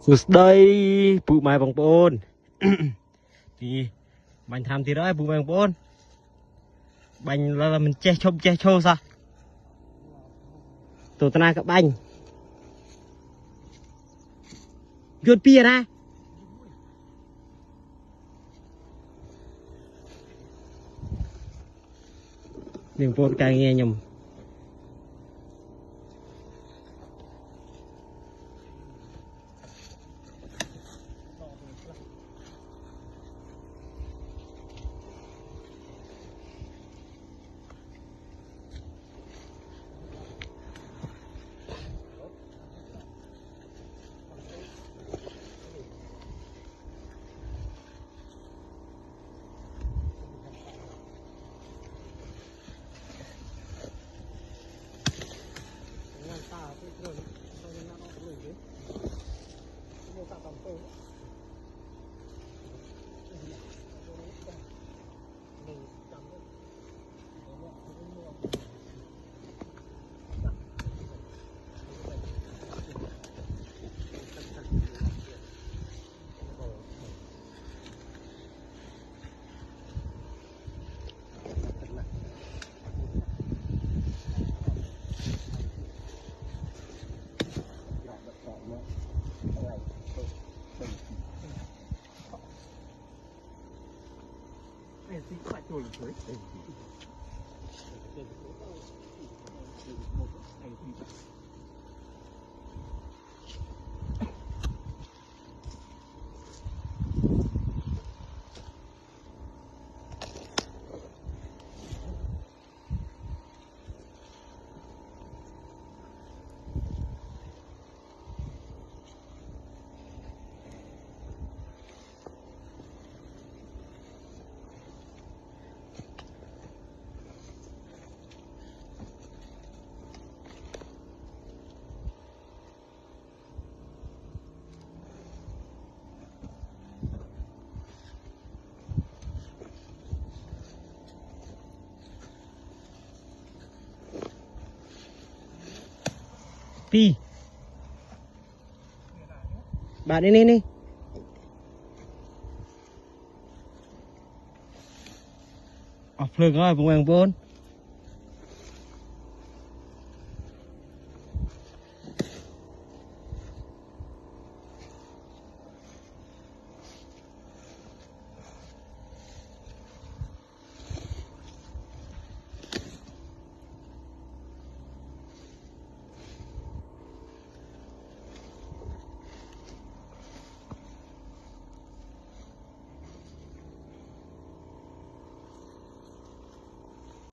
Sụt đây bụi mai bằng bồn thì bánh tham thì đó bụi mai bằng bồn bánh là mình che chô sao tổ tana các bánh chuột pia ra đừng bồn càng nghe nhầm pi bạn đi off rồi bụi mai bằng bồn